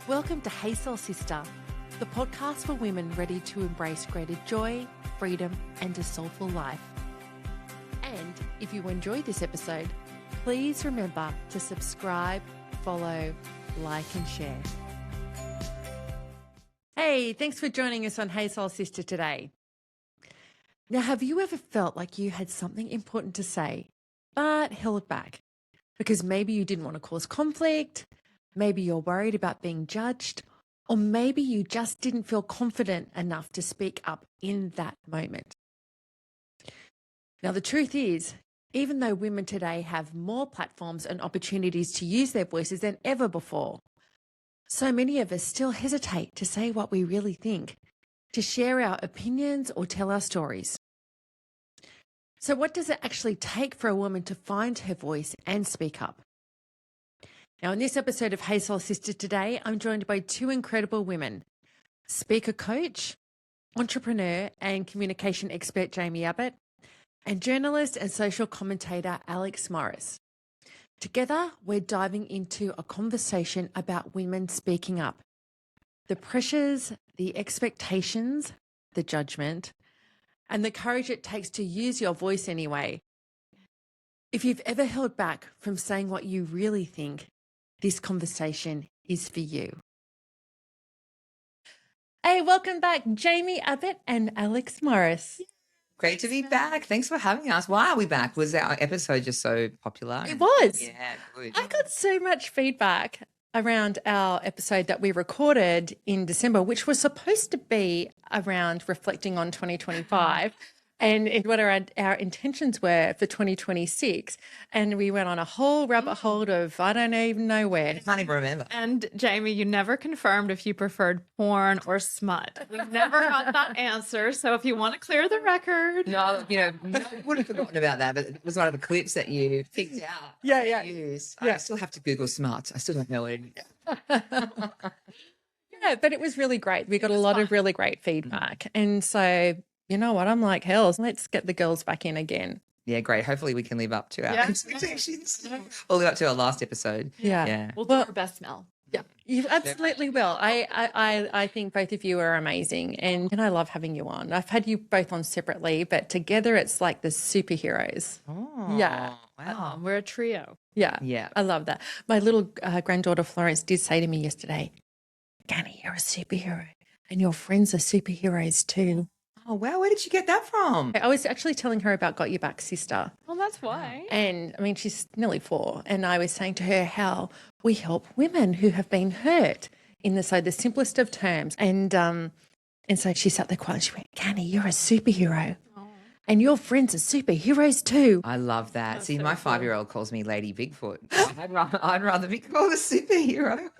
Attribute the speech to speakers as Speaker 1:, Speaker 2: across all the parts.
Speaker 1: Welcome to Hey Soul Sista, the podcast for women ready to embrace greater joy, freedom, and a soulful life. And if you enjoyed this episode, please remember to subscribe, follow, like, and share. Hey, thanks for joining us on Hey Soul Sista today. Now, have you ever felt like you had something important to say, but held back? Because maybe you didn't want to cause conflict, maybe you're worried about being judged, or maybe you just didn't feel confident enough to speak up in that moment. Now, the truth is, even though women today have more platforms and opportunities to use their voices than ever before, so many of us still hesitate to say what we really think, to share our opinions or tell our stories. So what does it actually take for a woman to find her voice and speak up? Now, in this episode of Hey Soul Sista today, I'm joined by two incredible women, speaker coach, entrepreneur and communication expert Jaimie Abbott, and journalist and social commentator Alex Morris. Together, we're diving into a conversation about women speaking up, the pressures, the expectations, the judgment, and the courage it takes to use your voice anyway. If you've ever held back from saying what you really think, this conversation is for you. Hey, welcome back, Jaimie Abbott and Alex Morris.
Speaker 2: Great to be back. Thanks for having us. Why are we back? Was our episode just so popular?
Speaker 1: It was.
Speaker 2: Yeah, good.
Speaker 1: I got so much feedback around our episode that we recorded in December, which was supposed to be around reflecting on 2025 and what our intentions were for 2026. And we went on a whole rabbit hole of I don't even know where.
Speaker 2: I can't even remember.
Speaker 3: And Jaimie, you never confirmed if you preferred porn or smut. We've never got that answer. So if you want to clear the record.
Speaker 2: No, I would have forgotten about that, but it was one of the clips that you picked out.
Speaker 1: Yeah.
Speaker 2: Use.
Speaker 1: Yeah.
Speaker 2: I still have to Google smut. I still don't know it.
Speaker 1: Yeah, but it was really great. We got a lot of really great feedback. And so, you know what? I'm like, hell, let's get the girls back in again.
Speaker 2: Yeah, great. Hopefully we can live up to our
Speaker 3: Yeah.
Speaker 2: expectations. Or live up to our last episode.
Speaker 1: Yeah.
Speaker 3: We'll do our best, Mel.
Speaker 1: Yeah, you absolutely will. I think both of you are amazing, and I love having you on. I've had you both on separately, but together it's like the superheroes.
Speaker 2: Oh,
Speaker 1: Yeah.
Speaker 2: wow.
Speaker 3: We're a trio.
Speaker 1: Yeah,
Speaker 2: Yeah.
Speaker 1: I love that. My little granddaughter Florence did say to me yesterday, "Ganny, you're a superhero, and your friends are superheroes too."
Speaker 2: Oh, wow. Where did you get that from?
Speaker 1: I was actually telling her about Got Your Back Sister.
Speaker 3: Well, that's why.
Speaker 1: And I mean, she's nearly 4. And I was saying to her how we help women who have been hurt in the simplest of terms. And so she sat there quiet and she went, "Ganny, you're a superhero. And your friends are superheroes too."
Speaker 2: I love that.
Speaker 3: That's
Speaker 2: See,
Speaker 3: so
Speaker 2: my
Speaker 3: cool.
Speaker 2: 5-year-old calls me Lady Bigfoot. I'd rather be called a superhero.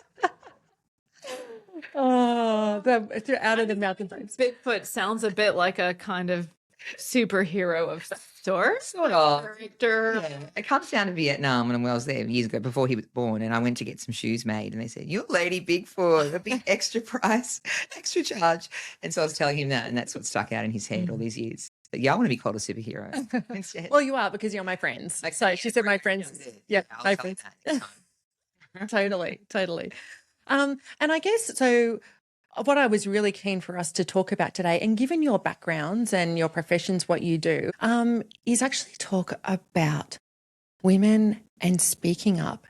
Speaker 1: Oh, they're out of the mountain boats.
Speaker 3: Bigfoot sounds a bit like a kind of superhero of sorts.
Speaker 2: Sort of.
Speaker 3: Character.
Speaker 2: Yeah. I come down to Vietnam when I was there years ago before he was born, and I went to get some shoes made, and they said, "You're Lady Bigfoot, a big extra price, extra charge." And so I was telling him that, and that's what stuck out in his head all these years. But yeah, I want to be called a superhero instead.
Speaker 1: Well, you are because you're my friends. So she said my friends. Yeah,
Speaker 2: I'll
Speaker 1: my
Speaker 2: tell him
Speaker 1: friends.
Speaker 2: that next time.
Speaker 1: Totally. And I guess so what I was really keen for us to talk about today, and given your backgrounds and your professions, what you do, is actually talk about women and speaking up.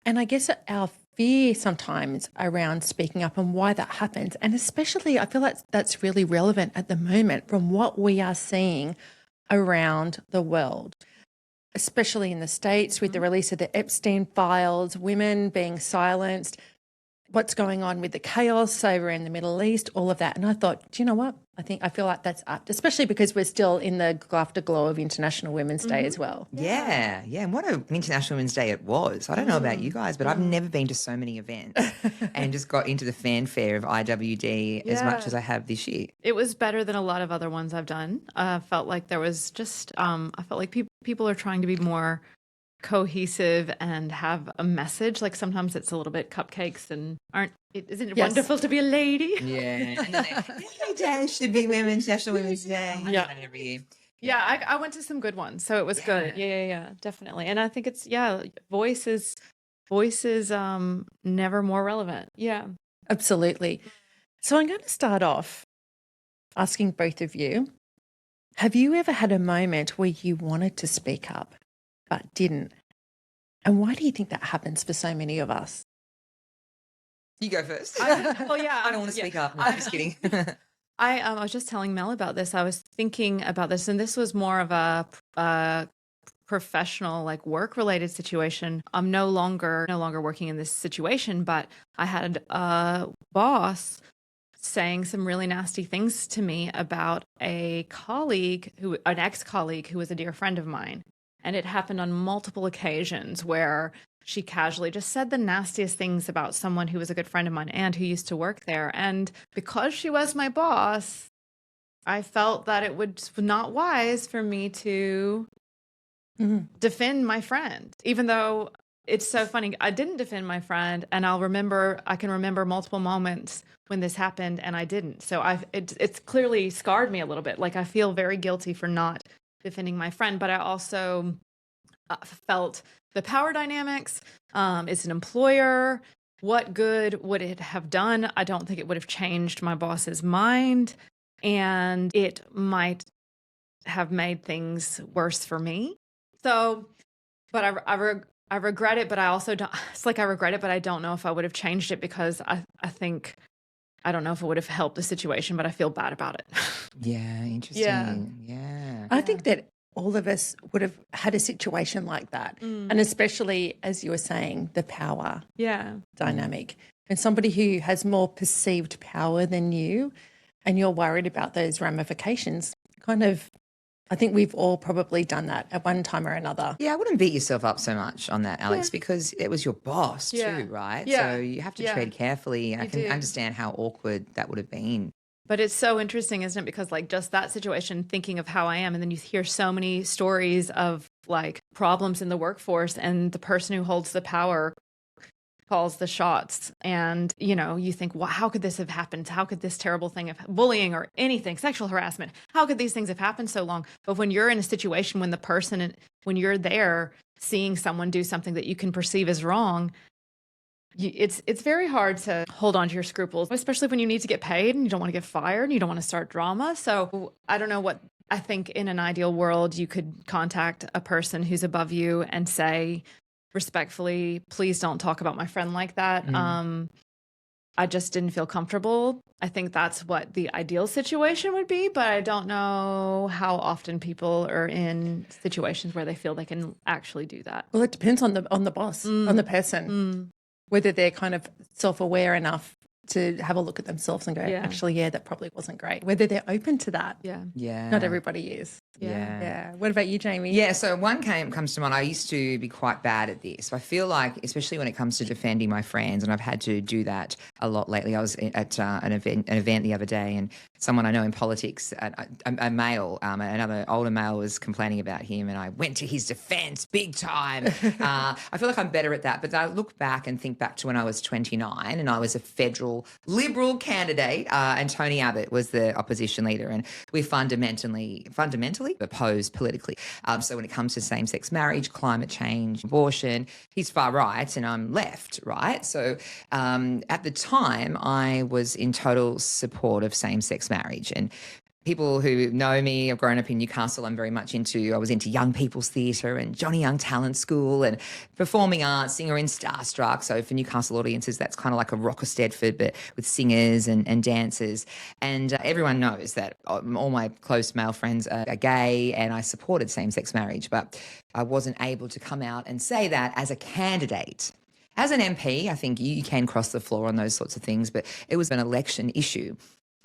Speaker 1: And I guess our fear sometimes around speaking up and why that happens. And especially I feel like that's really relevant at the moment from what we are seeing around the world, especially in the States with the release of the Epstein files, women being silenced, what's going on with the chaos over in the Middle East, all of that. And I thought, do you know what? I feel like that's apt, especially because we're still in the afterglow of International Women's Day as well.
Speaker 2: Yeah. And what an International Women's Day it was. I don't know about you guys, but I've never been to so many events and just got into the fanfare of IWD as much as I have this year.
Speaker 3: It was better than a lot of other ones I've done. Felt like there was just, I felt like people are trying to be more cohesive and have a message. Like sometimes it's a little bit cupcakes and isn't it wonderful to be a lady?
Speaker 2: Yeah. And then every day should be National Women's Day.
Speaker 1: Yeah.
Speaker 2: Every year.
Speaker 3: Yeah, I went to some good ones, so it was good. Yeah, definitely. And I think it's voice is never more relevant. Yeah.
Speaker 1: Absolutely. So I'm going to start off asking both of you, have you ever had a moment where you wanted to speak up but didn't? And why do you think that happens for so many of us?
Speaker 2: You go first.
Speaker 3: Well, yeah.
Speaker 2: I don't want to speak up. No, I'm just kidding.
Speaker 3: I was just telling Mel about this. I was thinking about this, and this was more of a professional, like work-related situation. I'm no longer working in this situation, but I had a boss saying some really nasty things to me about an ex-colleague who was a dear friend of mine. And it happened on multiple occasions where she casually just said the nastiest things about someone who was a good friend of mine and who used to work there. And because she was my boss, I felt that it was not wise for me to defend my friend, even though it's so funny. I didn't defend my friend, and I can remember multiple moments when this happened and I didn't. So it's clearly scarred me a little bit. Like I feel very guilty for not defending my friend, but I also felt the power dynamics. It's an employer. What good would it have done? I don't think it would have changed my boss's mind, and it might have made things worse for me. So, but I regret it, but I also don't, it's like I regret it, but I don't know if I would have changed it because I think, I don't know if it would have helped the situation, but I feel bad about it.
Speaker 2: Yeah, interesting. Yeah.
Speaker 1: I think that all of us would have had a situation like that. And especially, as you were saying, the power dynamic. And somebody who has more perceived power than you and you're worried about those ramifications, I think we've all probably done that at one time or another.
Speaker 2: Yeah, I wouldn't beat yourself up so much on that, Alex, because it was your boss too, right? So you have to tread carefully. I can understand how awkward that would have been.
Speaker 3: But it's so interesting, isn't it? Because like just that situation, thinking of how I am, and then you hear so many stories of like problems in the workforce and the person who holds the power calls the shots. And, you think, well, how could this have happened? How could this terrible thing of bullying or anything, sexual harassment, how could these things have happened so long? But when you're in a situation when you're there seeing someone do something that you can perceive as wrong, it's very hard to hold on to your scruples, especially when you need to get paid and you don't want to get fired and you don't want to start drama. So I don't know what I think in an ideal world, you could contact a person who's above you and say respectfully, please don't talk about my friend like that. I just didn't feel comfortable. I think that's what the ideal situation would be, but I don't know how often people are in situations where they feel they can actually do that.
Speaker 1: Well, it depends on the boss, on the person. Whether they're kind of self-aware enough to have a look at themselves and go, actually, that probably wasn't great. Whether they're open to that.
Speaker 2: Yeah.
Speaker 1: Not everybody is.
Speaker 2: Yeah.
Speaker 1: What about you, Jaimie?
Speaker 2: Yeah, so one comes to mind. I used to be quite bad at this. I feel like, especially when it comes to defending my friends, and I've had to do that a lot lately. I was at an event the other day, and someone I know in politics, a male, another older male, was complaining about him, and I went to his defense big time. I feel like I'm better at that, but I look back and think back to when I was 29 and I was a federal Liberal candidate, and Tony Abbott was the opposition leader, and we fundamentally opposed politically. So when it comes to same-sex marriage, climate change, abortion, he's far right and I'm left, right? So at the time, I was in total support of same-sex marriage. And people who know me, I've grown up in Newcastle, I was into young people's theatre and Johnny Young Talent School and performing arts, singer in Starstruck. So for Newcastle audiences, that's kind of like a Rocker Stedford, but with singers and dancers. And everyone knows that all my close male friends are gay, and I supported same-sex marriage, but I wasn't able to come out and say that as a candidate. As an MP, I think you can cross the floor on those sorts of things, but it was an election issue.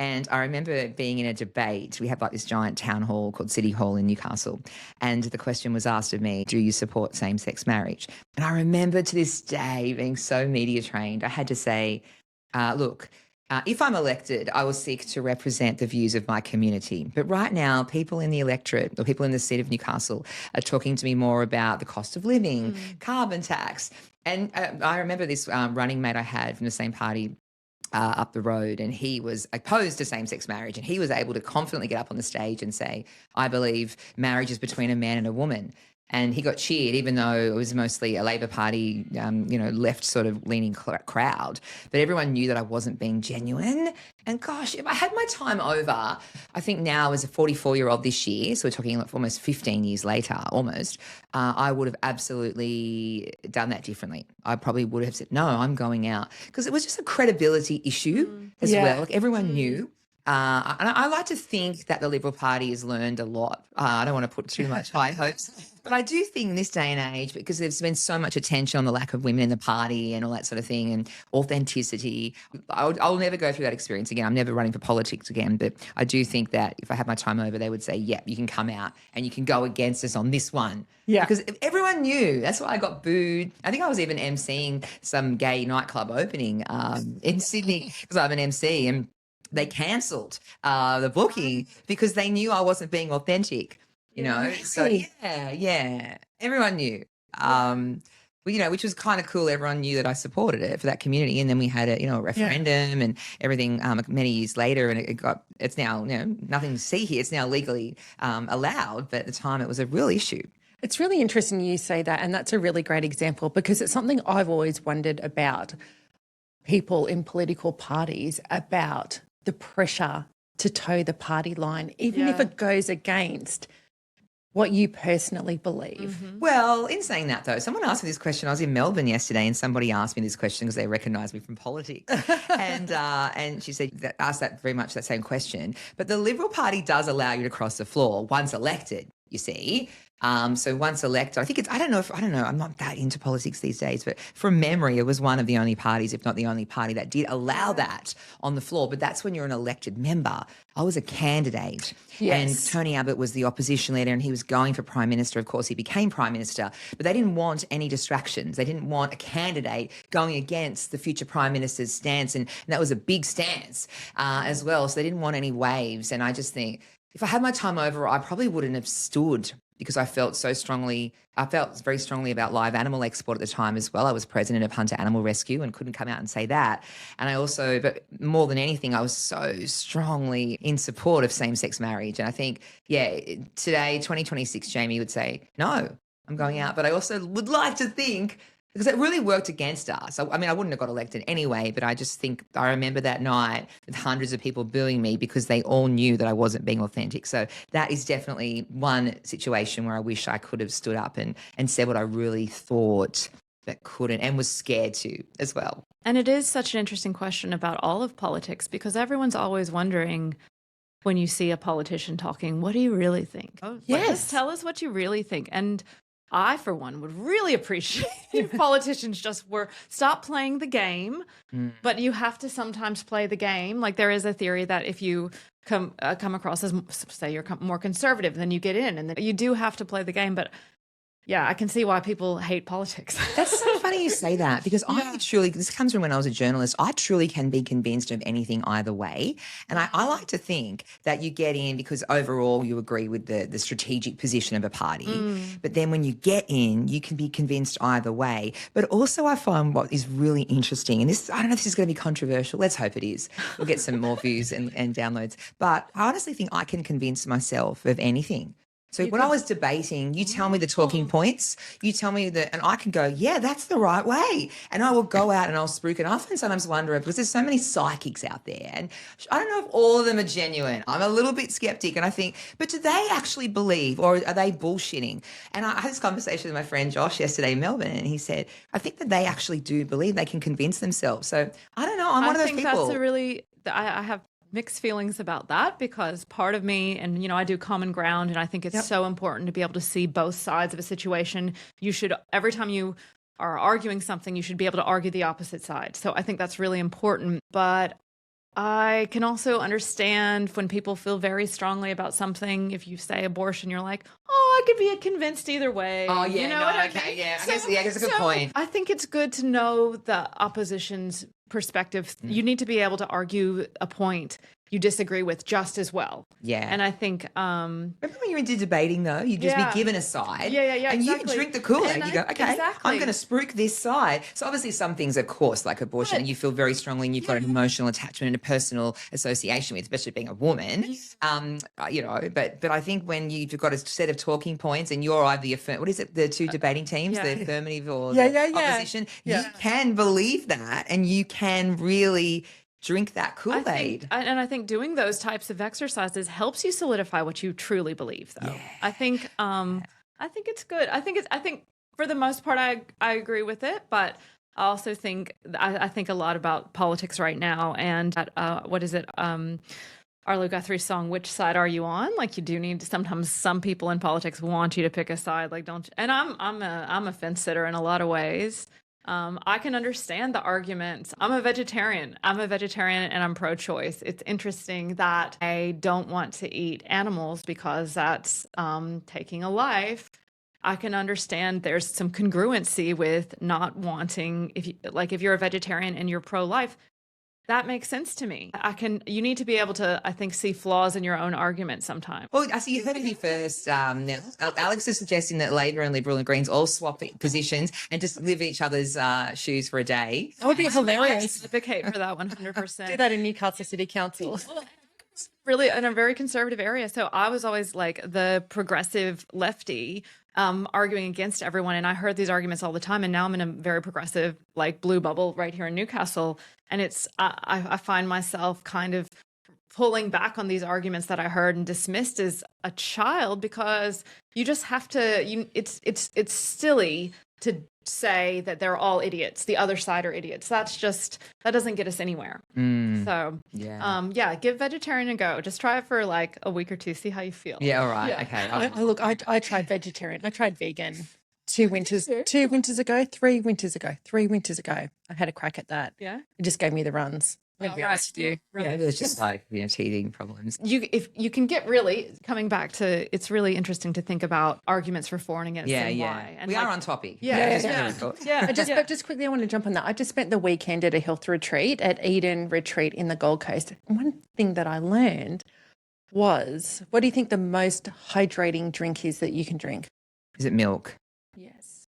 Speaker 2: And I remember being in a debate. We have like this giant town hall called City Hall in Newcastle. And the question was asked of me, do you support same-sex marriage? And I remember to this day being so media trained, I had to say, look, if I'm elected, I will seek to represent the views of my community. But right now, people in the electorate or people in the seat of Newcastle are talking to me more about the cost of living, carbon tax. And I remember this running mate I had from the same party up the road, and he was opposed to same-sex marriage, and he was able to confidently get up on the stage and say, I believe marriage is between a man and a woman. And he got cheered, even though it was mostly a Labor Party, left sort of leaning crowd. But everyone knew that I wasn't being genuine. And gosh, if I had my time over, I think now as a 44-year-old this year, so we're talking like almost 15 years later, almost, I would have absolutely done that differently. I probably would have said, no, I'm going out. Because it was just a credibility issue as well. Like everyone knew. And I like to think that the Liberal Party has learned a lot. I don't want to put too much high hopes, but I do think in this day and age, because there's been so much attention on the lack of women in the party and all that sort of thing and authenticity, I'll never go through that experience again. I'm never running for politics again, but I do think that if I had my time over, they would say, yeah, you can come out and you can go against us on this one.
Speaker 1: Yeah.
Speaker 2: Because everyone knew. That's why I got booed. I think I was even emceeing some gay nightclub opening in Sydney because I'm an MC, and they cancelled the booking because they knew I wasn't being authentic,
Speaker 1: Really?
Speaker 2: So yeah, everyone knew. Which was kind of cool. Everyone knew that I supported it for that community, and then we had a referendum and everything many years later, and it's now nothing to see here. It's now legally allowed, but at the time it was a real issue.
Speaker 1: It's really interesting you say that, and that's a really great example because it's something I've always wondered about people in political parties, about the pressure to toe the party line, even if it goes against what you personally believe.
Speaker 3: Mm-hmm.
Speaker 2: Well, in saying that, though, someone asked me this question. I was in Melbourne yesterday and somebody asked me this question because they recognised me from politics. And she said, asked that very much that same question. But the Liberal Party does allow you to cross the floor once elected, you see. So once elected, I don't know, I'm not that into politics these days, but from memory, it was one of the only parties, if not the only party that did allow that on the floor. But that's when you're an elected member. I was a candidate and Tony Abbott was the opposition leader and he was going for Prime Minister. Of course, he became Prime Minister, but they didn't want any distractions. They didn't want a candidate going against the future Prime Minister's stance. And that was a big stance as well. So they didn't want any waves. And I just think if I had my time over, I probably wouldn't have stood because I felt very strongly about live animal export at the time as well. I was president of Hunter Animal Rescue and couldn't come out and say that. And I also, but more than anything, I was so strongly in support of same-sex marriage. And I think, today, 2026, Jaimie would say, no, I'm going out. But I also would like to think, because it really worked against us. I wouldn't have got elected anyway, but I just think I remember that night with hundreds of people booing me because they all knew that I wasn't being authentic. So that is definitely one situation where I wish I could have stood up and said what I really thought but couldn't and was scared to as well.
Speaker 3: And it is such an interesting question about all of politics because everyone's always wondering when you see a politician talking, what do you really think? Just tell us what you really think. And I, for one, would really appreciate if politicians just stop playing the game, but you have to sometimes play the game. Like there is a theory that if you come across as, say, you're more conservative, then you get in, and then you do have to play the game. But yeah, I can see why people hate politics.
Speaker 2: That's so funny you say that because this comes from when I was a journalist, I truly can be convinced of anything either way. And I like to think that you get in because overall you agree with the strategic position of a party. But then when you get in, you can be convinced either way. But also I find what is really interesting, and this, I don't know if this is going to be controversial. Let's hope it is. We'll get some more views and downloads. But I honestly think I can convince myself of anything. So when I was debating, you tell me the talking points, you tell me and I can go, yeah, that's the right way. And I will go out and I'll spruik it. I often sometimes wonder because there's so many psychics out there and I don't know if all of them are genuine. I'm a little bit skeptic and I think, but do they actually believe or are they bullshitting? And I had this conversation with my friend Josh yesterday in Melbourne and he said, I think that they actually do believe they can convince themselves. So I don't know. I'm one of those people.
Speaker 3: I have mixed feelings about that because part of me, and I do Common Ground, and I think it's so important to be able to see both sides of a situation. You should, every time you are arguing something, you should be able to argue the opposite side. So I think that's really important. But I can also understand when people feel very strongly about something. If you say abortion, you're like, I could be convinced either way.
Speaker 2: Oh, yeah, okay, yeah. I guess it's a good point.
Speaker 3: I think it's good to know the opposition's perspective. You need to be able to argue a point you disagree with just as well.
Speaker 2: Yeah.
Speaker 3: And I think
Speaker 2: Remember when you're into debating though, you'd just
Speaker 3: Yeah.
Speaker 2: be given a side.
Speaker 3: Yeah,
Speaker 2: And
Speaker 3: exactly.
Speaker 2: you drink the Kool-Aid.
Speaker 3: And
Speaker 2: You go, okay,
Speaker 3: exactly.
Speaker 2: I'm going to spruik this side. So obviously some things, of course, like abortion, and you feel very strongly and you've got an emotional attachment and a personal association with, especially being a woman. You know, but I think when you've got a set of talking points and you're either what is it, the two debating teams,
Speaker 3: yeah.
Speaker 2: the affirmative or
Speaker 1: Yeah,
Speaker 2: the
Speaker 1: yeah, yeah.
Speaker 2: opposition,
Speaker 1: Yeah.
Speaker 2: you can believe that and you can really drink that Kool-Aid.
Speaker 3: I think doing those types of exercises helps you solidify what you truly believe, though.
Speaker 2: Yeah.
Speaker 3: I think it's good. I think for the most part I agree with it, but I also think I think a lot about politics right now and what is it? Arlo Guthrie's song, "Which Side Are You On?" Like you do need to, sometimes some people in politics want you to pick a side. Like don't. And I'm a fence sitter in a lot of ways. I can understand the arguments. I'm a vegetarian and I'm pro-choice. It's interesting that I don't want to eat animals because that's taking a life. I can understand there's some congruency with not wanting, if you're a vegetarian and you're pro-life, that makes sense to me. You need to be able to, I think, see flaws in your own argument sometimes.
Speaker 2: Well, I see you heard it here first. Now, Alex is suggesting that Labor and Liberal and Greens all swap positions and just live in each other's shoes for a day.
Speaker 1: That would be hilarious.
Speaker 3: I advocate for that 100%.
Speaker 1: Do that in Newcastle City Council.
Speaker 3: Really in a very conservative area. So I was always like the progressive lefty arguing against everyone. And I heard these arguments all the time. And now I'm in a very progressive, like blue bubble right here in Newcastle. And I find myself kind of pulling back on these arguments that I heard and dismissed as a child, because you just have to, it's silly to say that they're all idiots. The other side are idiots. That doesn't get us anywhere. So give vegetarian a go. Just try it for like a week or two. See how you feel.
Speaker 2: Yeah. All right. Okay.
Speaker 1: Look, I tried vegetarian. I tried vegan 3 winters ago. I had a crack at that.
Speaker 3: Yeah.
Speaker 1: It just gave me the runs. I'm going to be honest with you.
Speaker 2: Yeah, it's just like, teething problems.
Speaker 3: If you can get really coming back to, it's really interesting to think about arguments for and against and why. And
Speaker 2: we are on topic.
Speaker 3: Yeah.
Speaker 1: But just quickly, I want to jump on that. I just spent the weekend at a health retreat at Eden Retreat in the Gold Coast. And one thing that I learned was, what do you think the most hydrating drink is that you can drink?
Speaker 2: Is it milk?
Speaker 1: Yes.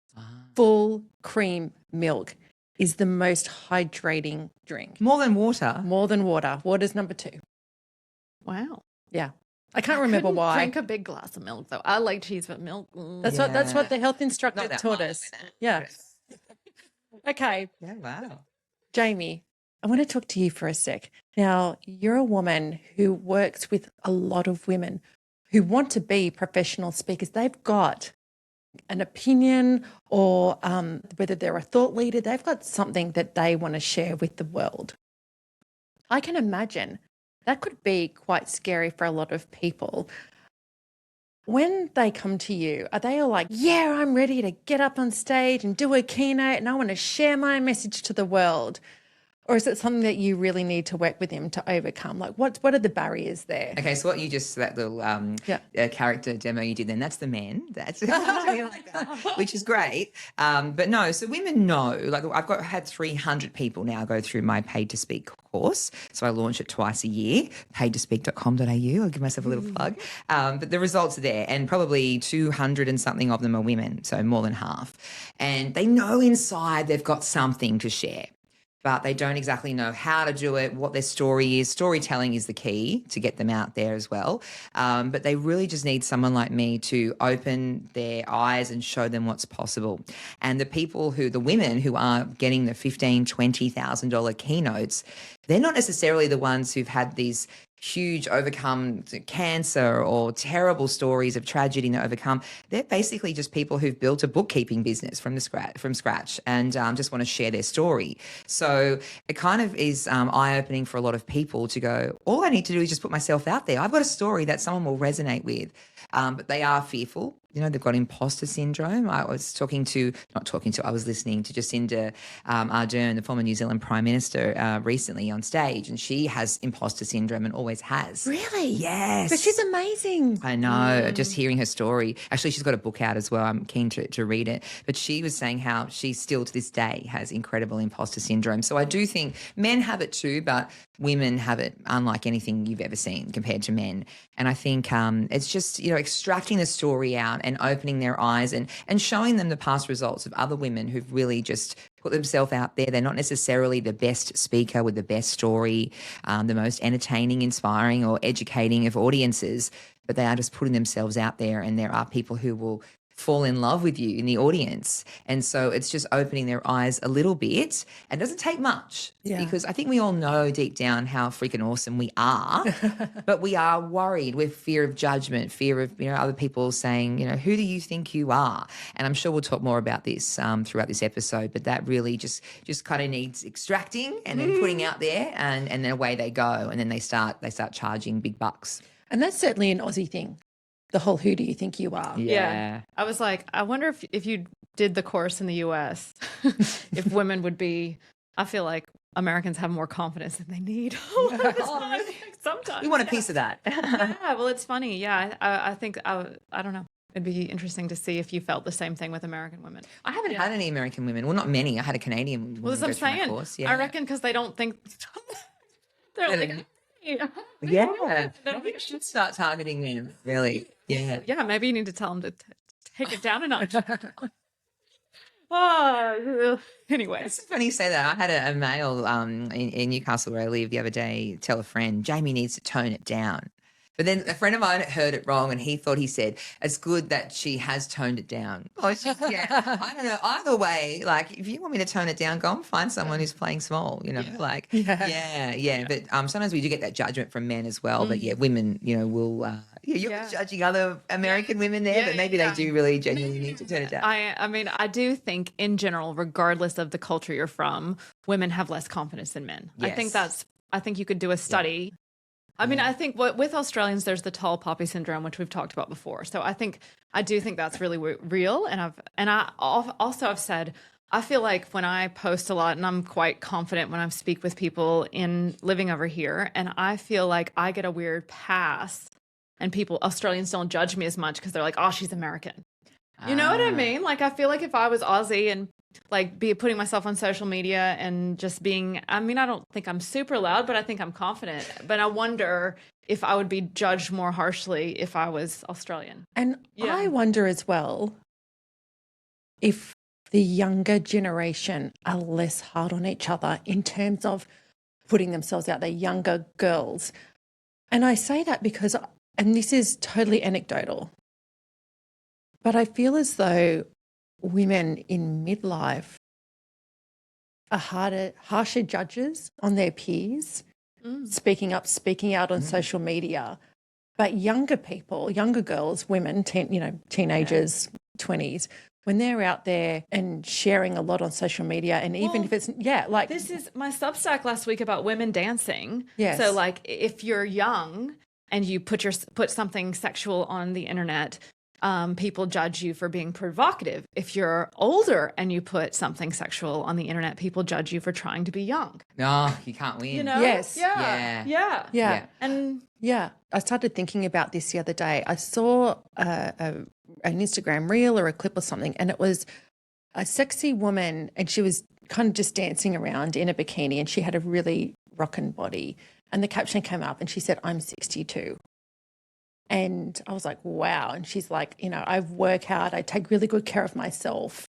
Speaker 1: Full cream milk is the most hydrating drink.
Speaker 2: More than water?
Speaker 1: More than water. Water's number 2.
Speaker 3: Wow.
Speaker 1: Yeah. I can't remember why.
Speaker 3: Drink a big glass of milk though. I like cheese, but milk.
Speaker 1: That's what the health instructor taught
Speaker 2: much,
Speaker 1: us. Yeah. Okay.
Speaker 2: Yeah, wow.
Speaker 1: Jaimie, I want to talk to you for a sec. Now, you're a woman who works with a lot of women who want to be professional speakers. They've got an opinion or whether they're a thought leader, they've got something that they want to share with the world. I can imagine that could be quite scary for a lot of people. When they come to you, are they all like, yeah, I'm ready to get up on stage and do a keynote and I want to share my message to the world? Or is it something that you really need to work with them to overcome? Like, what are the barriers there?
Speaker 2: Okay, so what you just, that little character demo you did then, that's the men. That's like that, which is great. But no, so women know, like I've had 300 people now go through my Paid to Speak course. So I launch it twice a year, paidtospeak.com.au. I'll give myself a little plug. But the results are there, and probably 200 and something of them are women, so more than half. And they know inside they've got something to share, but they don't exactly know how to do it, what their story is. Storytelling is the key to get them out there as well. But they really just need someone like me to open their eyes and show them what's possible. And the women who are getting the $15,000, $20,000 keynotes, they're not necessarily the ones who've had these huge overcome cancer or terrible stories of tragedy to overcome. They're basically just people who've built a bookkeeping business from scratch and just want to share their story. So it kind of is eye-opening for a lot of people to go, all I need to do is just put myself out there. I've got a story that someone will resonate with, but they are fearful. They've got imposter syndrome. I was listening to Jacinda Ardern, the former New Zealand Prime Minister, recently on stage, and she has imposter syndrome and always has.
Speaker 1: Really?
Speaker 2: Yes.
Speaker 1: But she's amazing.
Speaker 2: I know. Just hearing her story. Actually, she's got a book out as well. I'm keen to read it. But she was saying how she still to this day has incredible imposter syndrome. So I do think men have it too, but women have it unlike anything you've ever seen compared to men. And I think it's just, extracting the story out and opening their eyes and showing them the past results of other women who've really just put themselves out there. They're not necessarily the best speaker with the best story, the most entertaining, inspiring, or educating of audiences, but they are just putting themselves out there, and there are people who will fall in love with you in the audience. And so it's just opening their eyes a little bit, and it doesn't take much, because I think we all know deep down how freaking awesome we are, but we are worried with fear of judgment, fear of, other people saying, who do you think you are? And I'm sure we'll talk more about this throughout this episode, but that really just kind of needs extracting and then putting out there, and then away they go. And then they start charging big bucks.
Speaker 1: And that's certainly an Aussie thing. The whole "who do you think you are?"
Speaker 3: Yeah. I was like, I wonder if you did the course in the US, if women would be, I feel like Americans have more confidence than they need. Sometimes.
Speaker 2: We want a piece of that.
Speaker 3: Yeah, well, it's funny. Yeah, I think, I don't know. It'd be interesting to see if you felt the same thing with American women.
Speaker 2: I haven't had any American women. Well, not many. I had a Canadian woman.
Speaker 3: Well, as I'm saying,
Speaker 2: course.
Speaker 3: I reckon because they don't think, they're like,
Speaker 2: yeah. We should start targeting them, really. Yeah.
Speaker 3: Yeah, maybe you need to tell them to take it down a notch. Oh, anyway.
Speaker 2: It's funny you say that. I had a male in Newcastle where I live the other day tell a friend, Jaimie needs to tone it down. But then a friend of mine heard it wrong, and he thought it's good that she has toned it down. Oh, I don't know. Either way, like, if you want me to tone it down, go and find someone who's playing small, But sometimes we do get that judgment from men as well. But women, will, you're judging other American women there, but maybe they do really genuinely need to turn it down.
Speaker 3: I mean, I do think in general, regardless of the culture you're from, women have less confidence than men.
Speaker 2: Yes.
Speaker 3: I think you could do a study. Yeah. I mean, I think with Australians, there's the tall poppy syndrome, which we've talked about before. So I do think that's really real. And I've said, I feel like when I post a lot, and I'm quite confident when I speak with people in living over here, and I feel like I get a weird pass, and Australians don't judge me as much because they're like, oh, she's American. You know what I mean? Like, I feel like if I was Aussie and like putting myself on social media and just being, I mean, I don't think I'm super loud, but I think I'm confident. But I wonder if I would be judged more harshly if I was Australian.
Speaker 1: And I wonder as well if the younger generation are less hard on each other in terms of putting themselves out there, younger girls. And I say that because, and this is totally anecdotal, but I feel as though women in midlife are harsher judges on their peers, speaking out on social media. But younger people, younger girls, women, teenagers, 20s, when they're out there and sharing a lot on social media, and even if it's, like...
Speaker 3: This is my Substack last week about women dancing.
Speaker 1: Yes.
Speaker 3: So, like, if you're young and you put something sexual on the internet, people judge you for being provocative. If you're older and you put something sexual on the internet, people judge you for trying to be young.
Speaker 2: No, you can't win.
Speaker 1: Yes.
Speaker 3: Yeah. And
Speaker 1: I started thinking about this the other day. I saw an Instagram reel or a clip or something, and it was a sexy woman, and she was kind of just dancing around in a bikini, and she had a really rockin' body. And the caption came up and she said, "I'm 62. And I was like, wow. And she's like, I work hard. I take really good care of myself.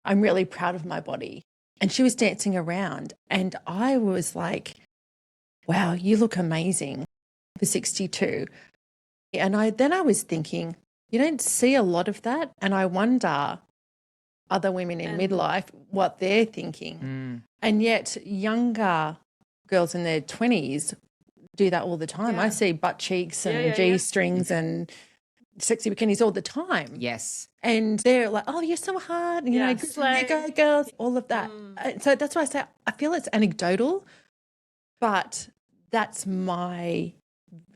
Speaker 1: I'm really proud of my body. And she was dancing around. And I was like, wow, you look amazing for 62. And I was thinking, you don't see a lot of that. And I wonder other women in midlife, what they're thinking. And yet younger girls in their 20s do that all the time. I see butt cheeks and G-strings and sexy bikinis all the time.
Speaker 2: Yes.
Speaker 1: And they're like, oh, you're so hard. Good go, girls, all of that. So that's why I say I feel it's anecdotal, but that's my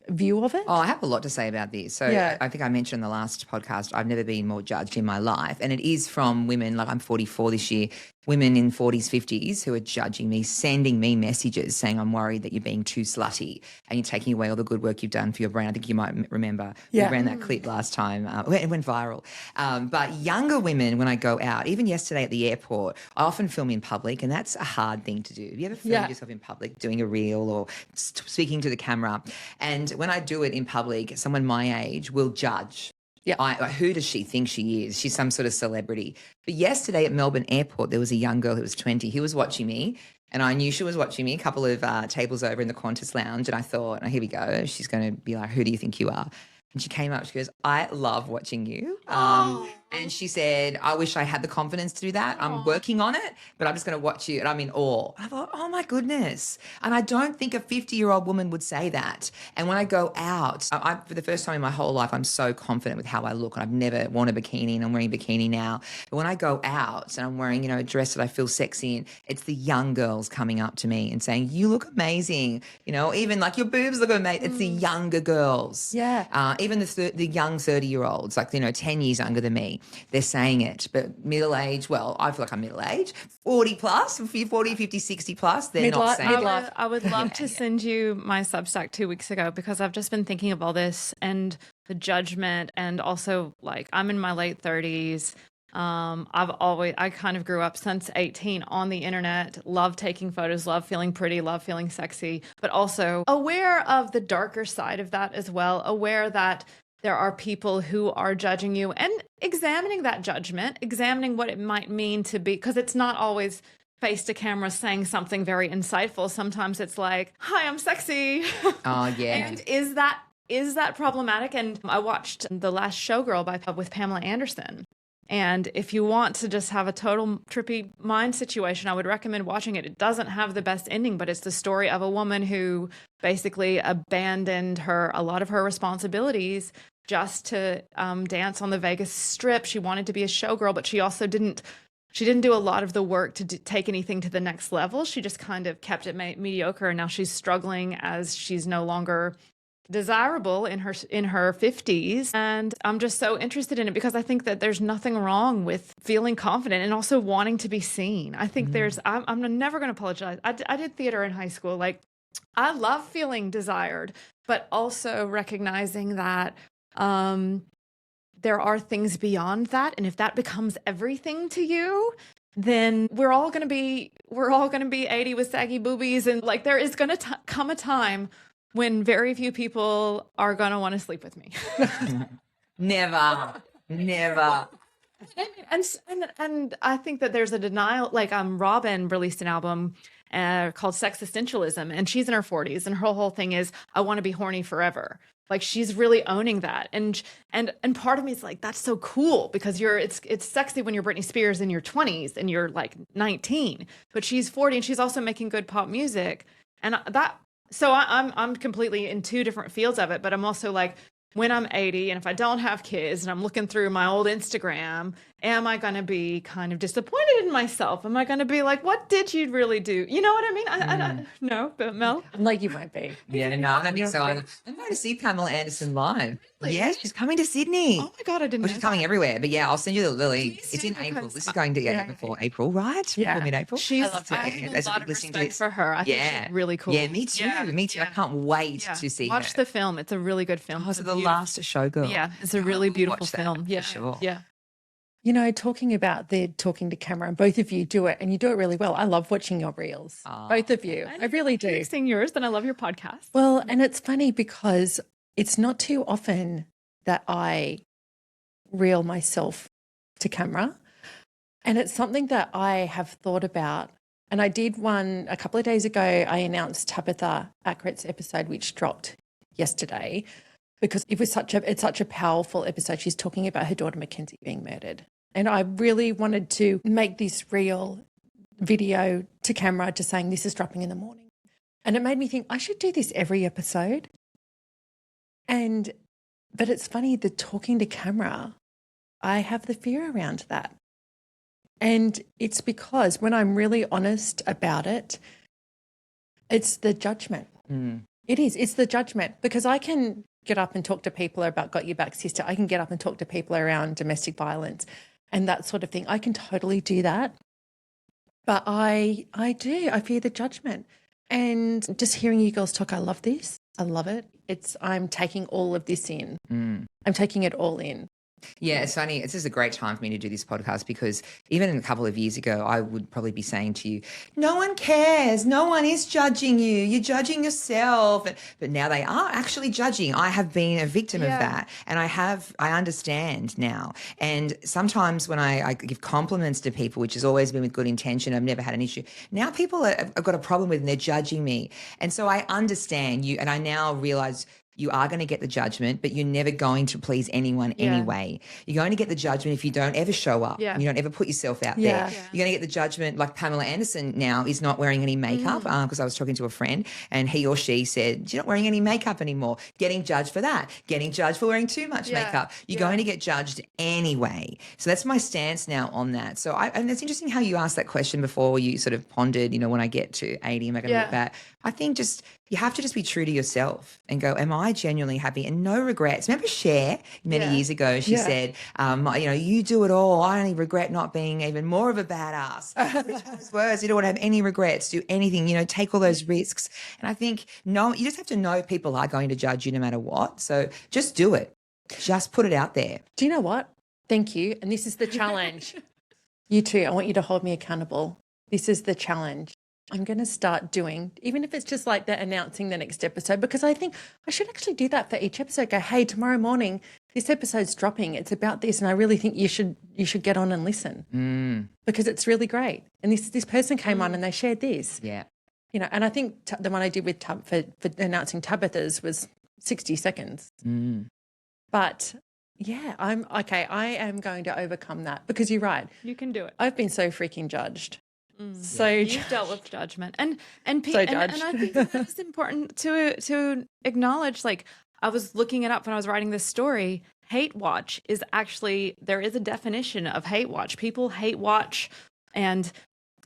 Speaker 1: view of it?
Speaker 2: Oh, I have a lot to say about this. So
Speaker 1: Yeah.
Speaker 2: I think I mentioned in the last podcast, I've never been more judged in my life. And it is from women, like I'm 44 this year, women in 40s, 50s who are judging me, sending me messages saying, I'm worried that you're being too slutty and you're taking away all the good work you've done for your brand. I think you might remember
Speaker 1: Yeah.
Speaker 2: we ran that clip last time. It went viral. But younger women, when I go out, even yesterday at the airport, I often film in public, and that's a hard thing to do. Have you ever filmed yourself in public doing a reel or speaking to the camera? And when I do it in public, someone my age will judge.
Speaker 1: Yeah.
Speaker 2: Who does she think she is? She's some sort of celebrity. But yesterday at Melbourne Airport, there was a young girl who was 20 who was watching me, and I knew she was watching me a couple of tables over in the Qantas lounge, and I thought, oh, here we go. She's going to be like, who do you think you are? And she came up, she goes, I love watching you. And she said, I wish I had the confidence to do that. I'm working on it, but I'm just going to watch you. And I'm in awe. I thought, oh my goodness. And I don't think a 50-year-old woman would say that. And when I go out, for the first time in my whole life, I'm so confident with how I look. And I've never worn a bikini, and I'm wearing a bikini now. But when I go out and I'm wearing, a dress that I feel sexy in, it's the young girls coming up to me and saying, you look amazing. Even like your boobs look amazing. It's the younger girls.
Speaker 1: Yeah.
Speaker 2: Even the young 30-year-olds, like, 10 years younger than me, they're saying it. But middle-aged, well, I feel like I'm middle-aged, 40 plus, 40, 50, 60 plus, they're not saying it.
Speaker 3: I would love to send you my Substack 2 weeks ago, because I've just been thinking of all this and the judgment, and also like I'm in my late 30s. I kind of grew up since 18 on the internet, love taking photos, love feeling pretty, love feeling sexy, but also aware of the darker side of that as well, aware that there are people who are judging you, and examining that judgment, examining what it might mean to be, because it's not always face to camera saying something very insightful. Sometimes it's like, hi, I'm sexy.
Speaker 2: Oh, yeah.
Speaker 3: And is that problematic? And I watched The Last Showgirl with Pamela Anderson. And if you want to just have a total trippy mind situation, I would recommend watching it. It doesn't have the best ending, but it's the story of a woman who basically abandoned a lot of her responsibilities just to dance on the Vegas Strip. She wanted to be a showgirl, but she also didn't do a lot of the work to take anything to the next level. She just kind of kept it mediocre, and now she's struggling as she's no longer desirable in her 50s. And I'm just so interested in it because I think that there's nothing wrong with feeling confident and also wanting to be seen. I think I'm never going to apologize. I did theater in high school. Like, I love feeling desired, but also recognizing that there are things beyond that. And if that becomes everything to you, then we're all going to be 80 with saggy boobies. And like, there is going to come a time when very few people are going to want to sleep with me.
Speaker 2: Never.
Speaker 3: And I think that there's a denial. Like, Robin released an album called Sexistentialism, and she's in her 40s, and her whole thing is, I want to be horny forever. Like, she's really owning that. And part of me is like, that's so cool, because it's sexy when you're Britney Spears in your 20s and you're like 19, but she's 40 and she's also making good pop music. And so I'm completely in two different fields of it, but I'm also like, when I'm 80 and if I don't have kids and I'm looking through my old Instagram, am I going to be kind of disappointed in myself? Am I going to be like, what did you really do? You know what I mean? I no, but Mel?
Speaker 1: Like, you might be.
Speaker 2: Yeah, no, I don't think so. I'm going to see Pamela Anderson live.
Speaker 3: Really?
Speaker 2: Yeah, she's coming to Sydney.
Speaker 3: Oh my God, I didn't know
Speaker 2: She's coming everywhere. But yeah, I'll send you the link.
Speaker 3: Please
Speaker 2: It's
Speaker 3: do,
Speaker 2: in April.
Speaker 3: because
Speaker 2: This is going to before April, right?
Speaker 1: Yeah.
Speaker 2: Before mid-April.
Speaker 3: I
Speaker 1: love
Speaker 3: have
Speaker 1: her.
Speaker 3: a lot of respect for her. I think she's really cool.
Speaker 2: Yeah, me too.
Speaker 3: Yeah,
Speaker 2: Me too. I
Speaker 3: yeah.
Speaker 2: can't wait
Speaker 3: Yeah.
Speaker 2: to see
Speaker 3: Watch
Speaker 2: her.
Speaker 3: the film. It's a really good film.
Speaker 2: Oh,
Speaker 3: It's
Speaker 2: so
Speaker 3: a
Speaker 2: the
Speaker 3: beautiful-
Speaker 2: last showgirl.
Speaker 3: Yeah, it's a really
Speaker 2: I'll
Speaker 3: beautiful
Speaker 2: watch that,
Speaker 3: film.
Speaker 2: for
Speaker 3: Yeah,
Speaker 2: sure.
Speaker 3: yeah.
Speaker 1: Talking about the talking to camera, and both of you do it, and you do it really well. I love watching your reels, both of you. I really do.
Speaker 3: I've seen yours, and I love your podcast.
Speaker 1: Well, and it's funny because it's not too often that I reel myself to camera. And it's something that I have thought about. And I did one a couple of days ago. I announced Tabitha Ackrett's episode, which dropped yesterday, because it's such a powerful episode. She's talking about her daughter Mackenzie being murdered. And I really wanted to make this real video to camera, just saying this is dropping in the morning. And it made me think I should do this every episode. But it's funny, the talking to camera, I have the fear around that. And it's because when I'm really honest about it, it's the judgment. It is. It's the judgment, because I can get up and talk to people about Got Your Back Sister. I can get up and talk to people around domestic violence and that sort of thing. I can totally do that. But I fear the judgment. And just hearing you girls talk, I love this. I love it. I'm taking all of this in. I'm taking it all in.
Speaker 2: Yeah, it's funny. It's just a great time for me to do this podcast because even a couple of years ago, I would probably be saying to you, no one cares. No one is judging you. You're judging yourself. But now they are actually judging. I have been a victim of that. And I understand now. And sometimes when I give compliments to people, which has always been with good intention, I've never had an issue. Now people have got a problem with and they're judging me. And so I understand you. And I now realize you are going to get the judgment, but you're never going to please anyone anyway. You're going to get the judgment if you don't ever show up. And you don't ever put yourself out there. You're going to get the judgment like Pamela Anderson now is not wearing any makeup because I was talking to a friend and he or she said, you're not wearing any makeup anymore. Getting judged for that. Getting judged for wearing too much makeup. You're going to get judged anyway. So that's my stance now on that. So and it's interesting how you asked that question before you sort of pondered, when I get to 80, am I going to look back? I think you have to just be true to yourself and go, am I genuinely happy? And no regrets. Remember Cher many years ago, she said, you do it all. I only regret not being even more of a badass. Which words, you don't want to have any regrets, do anything, take all those risks. And I think, no, you just have to know people are going to judge you no matter what. So just do it. Just put it out there.
Speaker 1: Do you know what? Thank you. And this is the challenge. You too. I want you to hold me accountable. This is the challenge. I'm going to start doing, even if it's just like the announcing the next episode, because I think I should actually do that for each episode. Go, hey, tomorrow morning, this episode's dropping. It's about this. And I really think you should get on and listen because it's really great. And this person came on and they shared this.
Speaker 2: Yeah.
Speaker 1: And I think the one I did with for announcing Tabitha's was 60 seconds. But yeah, I am going to overcome that because you're right.
Speaker 3: You can do it.
Speaker 1: I've been so freaking judged. So
Speaker 3: you've dealt with judgment and I think that is important to acknowledge. Like I was looking it up when I was writing this story. Hate watch is actually, there is a definition of hate watch. People hate watch and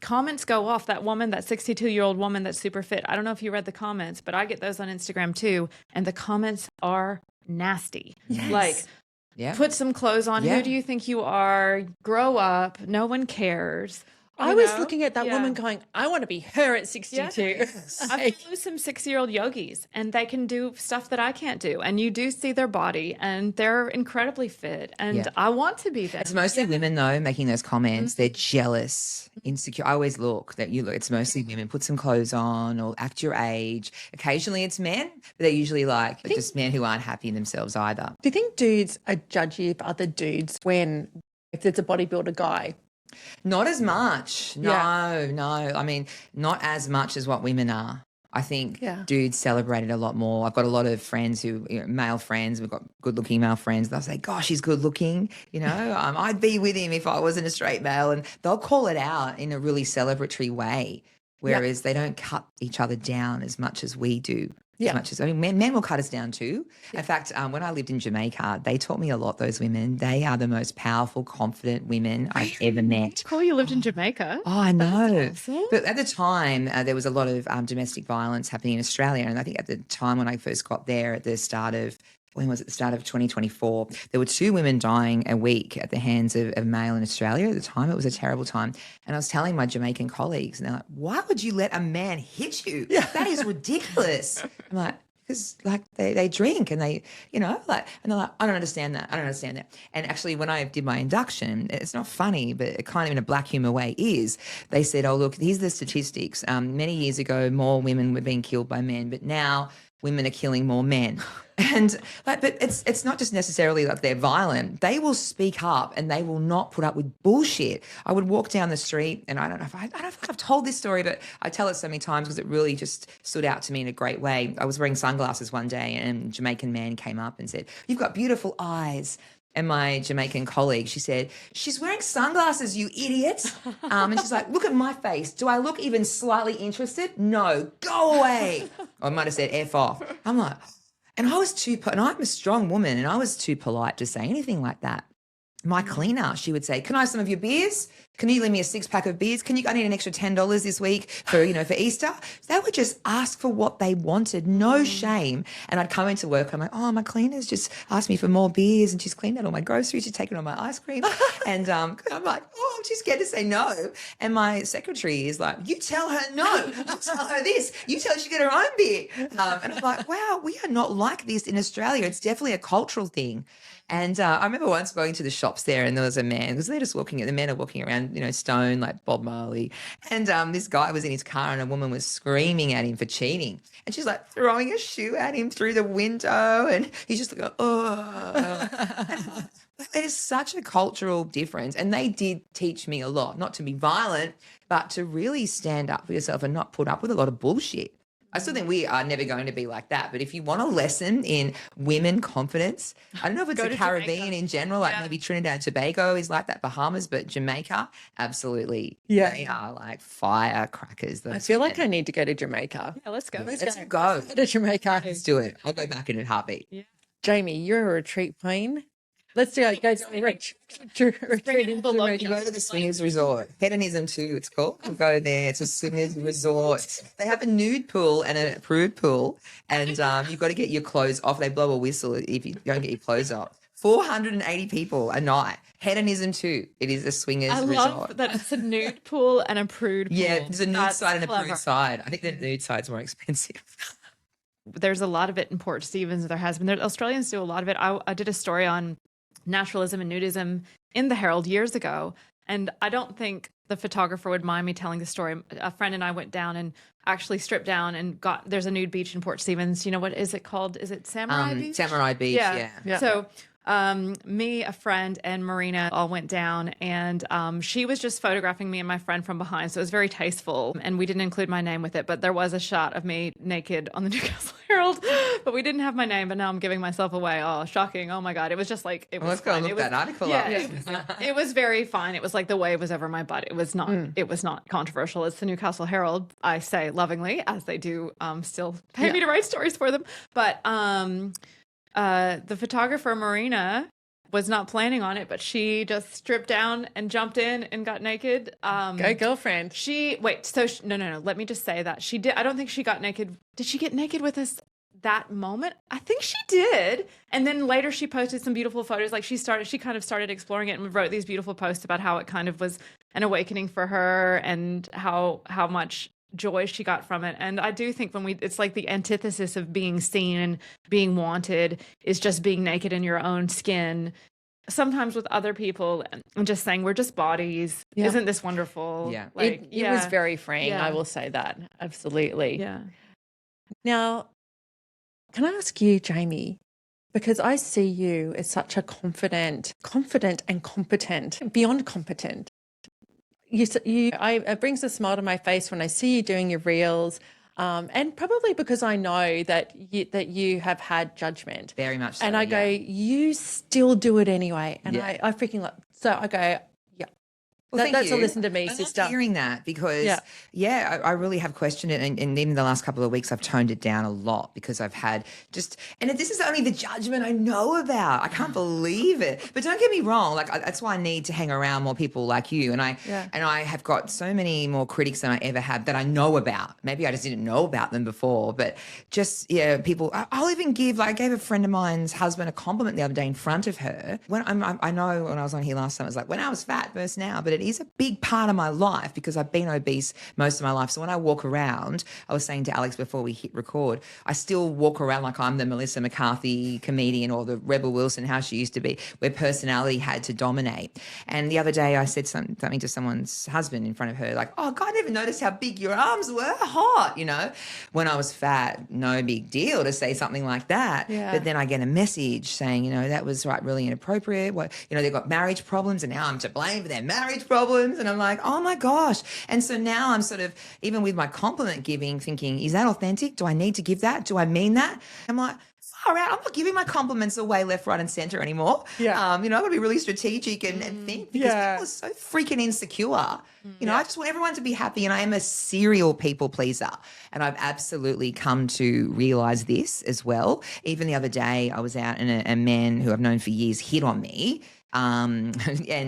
Speaker 3: comments go off. That woman, that 62-year-old woman that's super fit. I don't know if you read the comments, but I get those on Instagram too. And the comments are nasty.
Speaker 1: Yes.
Speaker 3: Like, put some clothes on. Who do you think you are? Grow up. No one cares.
Speaker 1: I was looking at that woman going, I want to be her at 62.
Speaker 3: Yes. I follow some 6-year-old yogis and they can do stuff that I can't do. And you do see their body and they're incredibly fit. And I want to be there.
Speaker 2: It's mostly women though making those comments. They're jealous, insecure. I always look. It's mostly women. Put some clothes on or act your age. Occasionally it's men, but they're usually just men who aren't happy in themselves either.
Speaker 1: Do you think dudes are judgy of other dudes if it's a bodybuilder guy?
Speaker 2: Not as much. No. I mean, not as much as what women are. I think dudes celebrate it a lot more. I've got a lot of friends male friends, we've got good-looking male friends. They'll say, gosh, he's good-looking, I'd be with him if I wasn't a straight male. And they'll call it out in a really celebratory way, whereas they don't cut each other down as much as we do. As much as men will cut us down too. In fact, when I lived in Jamaica, they taught me a lot. Those women, they are the most powerful, confident women I've ever met.
Speaker 3: Cool, you lived in Jamaica.
Speaker 2: Oh, I know.
Speaker 3: Awesome.
Speaker 2: But at the time, there was a lot of domestic violence happening in Australia, and I think at the time when I first got there, at the start of 2024, there were 2 women dying a week at the hands of male in Australia at the time. It was a terrible time. And I was telling my Jamaican colleagues, and they're like, why would you let a man hit you? That is ridiculous. I'm like, because they drink and they, and they're like, I don't understand that. And actually when I did my induction, it's not funny, but it kind of in a black humor way they said, oh, look, here's the statistics. Many years ago, more women were being killed by men, but now women are killing more men. And but it's not just necessarily like they're violent. They will speak up and they will not put up with bullshit. I would walk down the street and I don't know if I've told this story, but I tell it so many times because it really just stood out to me in a great way. I was wearing sunglasses one day and a Jamaican man came up and said, "You've got beautiful eyes." And my Jamaican colleague, she said, "She's wearing sunglasses, you idiot." And she's like, "Look at my face. Do I look even slightly interested? No, go away." I might have said F off. I'm like, and I was and I'm a strong woman and I was too polite to say anything like that. my cleaner, she would say, "Can I have some of your beers? Can you lend me a 6-pack of beers? I need an extra $10 this week for Easter." They would just ask for what they wanted, no shame. And I'd come into work, I'm like, "Oh, my cleaner's just asked me for more beers and she's cleaned out all my groceries, she's taken all my ice cream." And I'm like, "Oh, I'm just scared to say no." And my secretary is like, "You tell her no. You tell her this. You tell her she get her own beer." And I'm like, wow, we are not like this in Australia. It's definitely a cultural thing. And I remember once going to the shops there and there was a man, because they're just the men are walking around, stone like Bob Marley. And this guy was in his car and a woman was screaming at him for cheating. And she's like throwing a shoe at him through the window. And he's just like, oh. It is such a cultural difference. And they did teach me a lot, not to be violent, but to really stand up for yourself and not put up with a lot of bullshit. I still think we are never going to be like that. But if you want a lesson in women confidence, I don't know if it's the Caribbean
Speaker 3: Jamaica.
Speaker 2: in general, like maybe Trinidad and Tobago is like that, Bahamas, but Jamaica, absolutely.
Speaker 1: Yeah.
Speaker 2: They are like firecrackers.
Speaker 1: I feel like I need to go to Jamaica.
Speaker 3: Yeah, let's go.
Speaker 2: Let's go.
Speaker 1: Go to Jamaica.
Speaker 2: Let's do it. I'll go back in a heartbeat.
Speaker 3: Yeah.
Speaker 1: Jaimie, you're a retreat queen. Let's do it. Go to retreat in Jamaica.
Speaker 2: You go to the swingers resort. Hedonism too, it's called. You go there. It's a swingers resort. They have a nude pool and an approved pool, and you've got to get your clothes off. They blow a whistle if you don't get your clothes off. 480 people a night. Hedonism too. It is a swingers
Speaker 3: I
Speaker 2: resort.
Speaker 3: love that it's a nude pool and a prude pool.
Speaker 2: Yeah, there's a nude
Speaker 3: That's
Speaker 2: side and a
Speaker 3: clever.
Speaker 2: prude side. I think the nude side's more expensive.
Speaker 3: There's a lot of it in Port Stephens. There has been. Australians do a lot of it. I did a story on naturalism and nudism in the Herald years ago, and I don't think the photographer would mind me telling the story. A friend and I went down and actually stripped down and there's a nude beach in Port Stephens. You know, what is it called? Is it Samurai Beach?
Speaker 2: Samurai Beach, yeah.
Speaker 3: So me, a friend, and Marina all went down, and she was just photographing me and my friend from behind. So it was very tasteful, and we didn't include my name with it, but there was a shot of me naked on the Newcastle Herald, but we didn't have my name, but now I'm giving myself away. Oh, shocking. Oh my God. It was just like, it was
Speaker 2: Let's go
Speaker 3: fun.
Speaker 2: look
Speaker 3: It was,
Speaker 2: that article up.
Speaker 3: it was very fine. It was like the wave was over my butt. It was not controversial. It's the Newcastle Herald, I say lovingly, as they do still pay me to write stories for them. But the photographer Marina was not planning on it, but she just stripped down and jumped in and got naked.
Speaker 1: Go girlfriend.
Speaker 3: No. Let me just say that she did. I don't think she got naked. Did she get naked with us that moment? I think she did. And then later she posted some beautiful photos. Like she kind of started exploring it and wrote these beautiful posts about how it kind of was an awakening for her and how much joy she got from it. And I do think it's like the antithesis of being seen and being wanted is just being naked in your own skin, sometimes with other people, and just saying we're just bodies.
Speaker 1: Yeah.
Speaker 3: Isn't this wonderful?
Speaker 2: Yeah.
Speaker 1: It was very freeing.
Speaker 3: Yeah.
Speaker 1: I will say that. Absolutely.
Speaker 3: Yeah.
Speaker 1: Now, can I ask you, Jaimie, because I see you as such a confident and competent, beyond competent. It brings a smile to my face when I see you doing your reels, and probably because I know that you have had judgment.
Speaker 2: Very much so,
Speaker 1: and I go, you still do it anyway. And
Speaker 2: Yeah.
Speaker 1: I freaking love. So I go, yeah.
Speaker 2: Well, thank
Speaker 1: that's
Speaker 2: you.
Speaker 1: a listen to me,
Speaker 2: I love
Speaker 1: sister.
Speaker 2: hearing that because, I really have questioned it. And in the last couple of weeks, I've toned it down a lot because I've had and this is only the judgment I know about. I can't believe it. But don't get me wrong. Like, that's why I need to hang around more people like you. And I have got so many more critics than I ever have that I know about. Maybe I just didn't know about them before. But people, I'll even I gave a friend of mine's husband a compliment the other day in front of her. I know when I was on here last time, it was like, when I was fat versus now, but it is a big part of my life because I've been obese most of my life. So when I walk around, I was saying to Alex before we hit record, I still walk around like I'm the Melissa McCarthy comedian or the Rebel Wilson, how she used to be, where personality had to dominate. And the other day I said something to someone's husband in front of her, like, oh, God, I never noticed how big your arms were. Hot, When I was fat, no big deal to say something like that.
Speaker 1: Yeah.
Speaker 2: But then I get a message saying, that was really inappropriate. They've got marriage problems and now I'm to blame for their marriage problems. And I'm like, oh my gosh. And so now I'm sort of, even with my compliment giving, thinking, is that authentic? Do I need to give that? Do I mean that? I'm like, far out. I'm not giving my compliments away left, right, and center anymore.
Speaker 1: Yeah.
Speaker 2: I've got to be really strategic and think because people are so freaking insecure. I just want everyone to be happy, and I am a serial people pleaser. And I've absolutely come to realize this as well. Even the other day, I was out and a man who I've known for years hit on me. And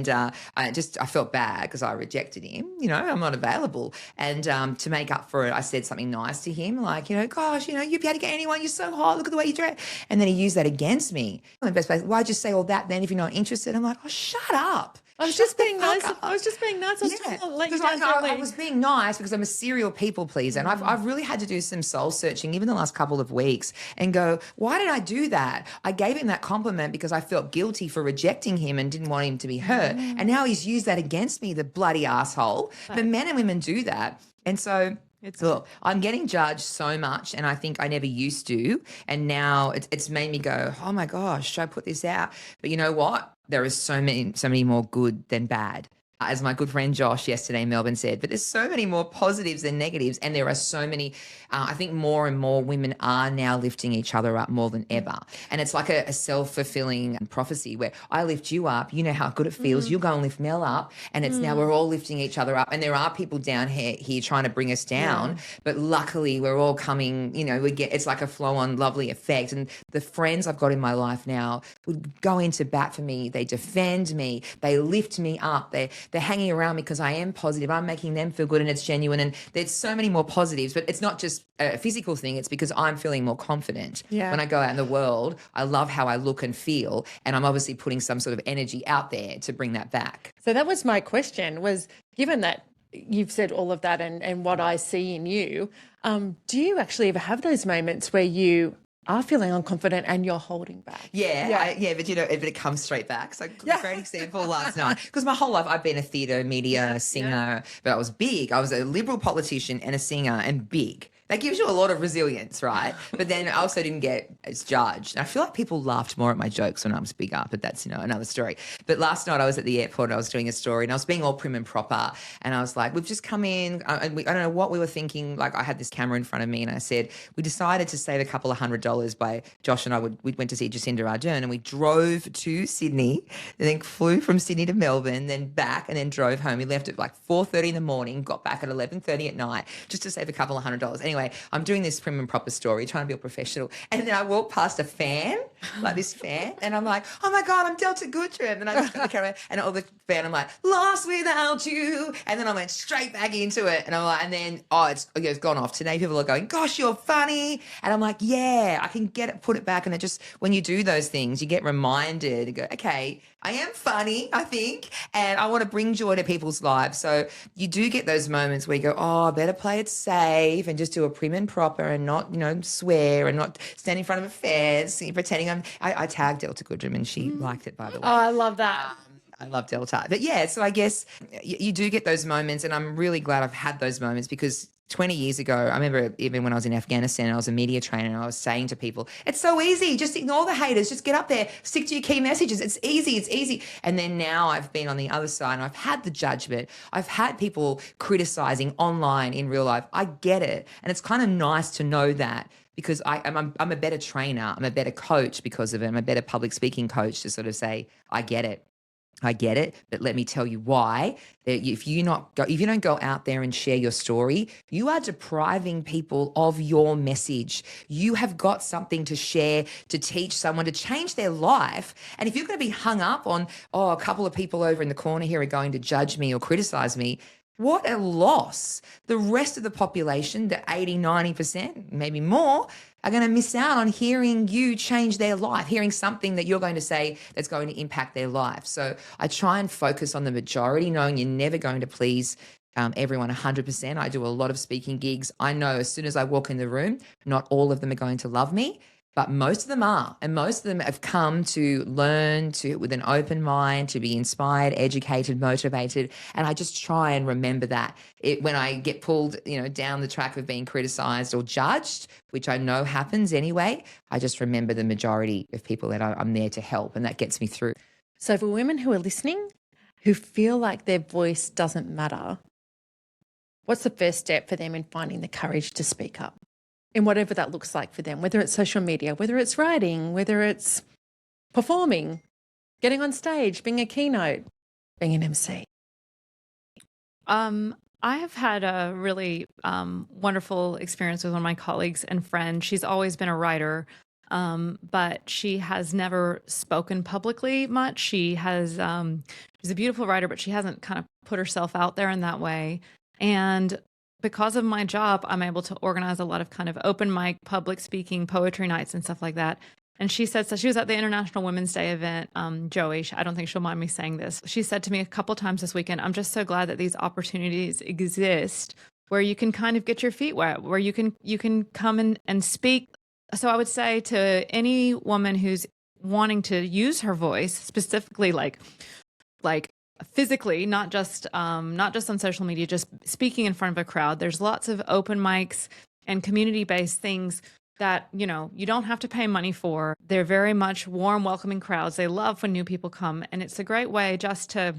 Speaker 2: I felt bad because I rejected him. I'm not available. And to make up for it, I said something nice to him, like, gosh, you'd be able to get anyone. You're so hot. Look at the way you dress. And then he used that against me. The best place. Why'd you say all that then if you're not interested? I'm like, oh, shut up.
Speaker 1: I was
Speaker 2: Shut
Speaker 1: just
Speaker 2: the
Speaker 1: being
Speaker 2: fuck
Speaker 1: nice.
Speaker 2: up.
Speaker 1: I was just being nice. I was trying to let you
Speaker 2: Because
Speaker 1: down gently.
Speaker 2: I was being nice because I'm a serial people pleaser. And I've really had to do some soul searching even the last couple of weeks and go, why did I do that? I gave him that compliment because I felt guilty for rejecting him and didn't want him to be hurt. And now he's used that against me, the bloody asshole. But men and women do that. And so look, I'm getting judged so much, and I think I never used to. And now it's made me go, oh my gosh, should I put this out? But you know what? There is so many more good than bad. As my good friend Josh yesterday in Melbourne said, but there's so many more positives than negatives. And there are so many, I think more and more women are now lifting each other up more than ever. And it's like a self-fulfilling prophecy where I lift you up, you know how good it feels, you go and lift Mel up, and it's now we're all lifting each other up. And there are people down here trying to bring us down, but luckily we're all coming, it's like a flow-on lovely effect. And the friends I've got in my life now would go into bat for me. They defend me. They lift me up. They're hanging around me because I am positive. I'm making them feel good and it's genuine. And there's so many more positives, but it's not just a physical thing. It's because I'm feeling more confident.
Speaker 1: Yeah.
Speaker 2: When I go out in the world, I love how I look and feel. And I'm obviously putting some sort of energy out there to bring that back.
Speaker 1: So that was my question, was given that you've said all of that and what I see in you, do you actually ever have those moments where you are feeling unconfident and you're holding back?
Speaker 2: Yeah, but but it comes straight back. So great example last night, because my whole life I've been a theatre, media, singer, but I was big. I was a Liberal politician and a singer and big. That gives you a lot of resilience, right? But then I also didn't get as judged. And I feel like people laughed more at my jokes when I was bigger, but that's, another story. But last night I was at the airport and I was doing a story and I was being all prim and proper. And I was like, we've just come in. I don't know what we were thinking. Like I had this camera in front of me and I said, we decided to save a couple of $100 by Josh and I we went to see Jacinda Ardern and we drove to Sydney and then flew from Sydney to Melbourne, then back and then drove home. We left at like 4:30 in the morning, got back at 11:30 at night just to save a couple of $100. Anyway, I'm doing this prim and proper story, trying to be all professional. And then I walk past a fan, like this fan, and I'm like, oh my God, I'm Delta Goodrum. And I just got the camera and all the fan, I'm like, lost without you. And then I went straight back into it. And I'm like, and then, it's gone off. Today people are going, gosh, you're funny. And I'm like, yeah, I can put it back. And it just, when you do those things, you get reminded and go, okay, I am funny, I think, and I want to bring joy to people's lives. So you do get those moments where you go, oh, I better play it safe and just do a prim and proper and not, swear and not stand in front of a fence pretending I tagged Delta Goodrum and she liked it, by the way.
Speaker 1: Oh, I love that.
Speaker 2: I love Delta. But yeah, so I guess you do get those moments, and I'm really glad I've had those moments because 20 years ago, I remember even when I was in Afghanistan, I was a media trainer and I was saying to people, it's so easy. Just ignore the haters. Just get up there. Stick to your key messages. It's easy. It's easy. And then now I've been on the other side and I've had the judgment. I've had people criticizing online in real life. I get it. And it's kind of nice to know that because I'm a better trainer. I'm a better coach because of it. I'm a better public speaking coach to sort of say, I get it. I get it, but let me tell you why. If you don't go out there and share your story, you are depriving people of your message. You have got something to share, to teach someone, to change their life. And if you're going to be hung up on, a couple of people over in the corner here are going to judge me or criticize me, what a loss. The rest of the population, the 80, 90%, maybe more, are going to miss out on hearing you change their life, hearing something that you're going to say that's going to impact their life. So I try and focus on the majority, knowing you're never going to please everyone 100%. I do a lot of speaking gigs. I know as soon as I walk in the room, not all of them are going to love me, but most of them are. And most of them have come to learn with an open mind, to be inspired, educated, motivated. And I just try and remember that when I get pulled, down the track of being criticized or judged, which I know happens anyway, I just remember the majority of people that I'm there to help. And that gets me through.
Speaker 1: So for women who are listening, who feel like their voice doesn't matter, what's the first step for them in finding the courage to speak up? In whatever that looks like for them, whether it's social media, whether it's writing, whether it's performing, getting on stage, being a keynote, being an MC.
Speaker 3: I have had a really wonderful experience with one of my colleagues and friends. She's always been a writer. but she has never spoken publicly much. She has, she's a beautiful writer, but she hasn't kind of put herself out there in that way. And because of my job, I'm able to organize a lot of kind of open mic, public speaking, poetry nights and stuff like that. And she said, so she was at the International Women's Day event. Joey, I don't think she'll mind me saying this. She said to me a couple times this weekend, I'm just so glad that these opportunities exist where you can kind of get your feet wet, where you can come and speak. So I would say to any woman who's wanting to use her voice, specifically like physically, not just on social media, just speaking in front of a crowd. There's lots of open mics and community-based things that, you don't have to pay money for. They're very much warm, welcoming crowds. They love when new people come. And it's a great way just to,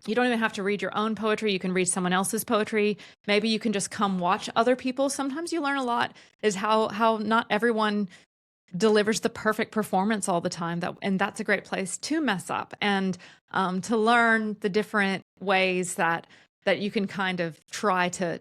Speaker 3: you don't even have to read your own poetry. You can read someone else's poetry. Maybe you can just come watch other people. Sometimes you learn a lot is how not everyone delivers the perfect performance all the time. And that's a great place to mess up and to learn the different ways that you can kind of try to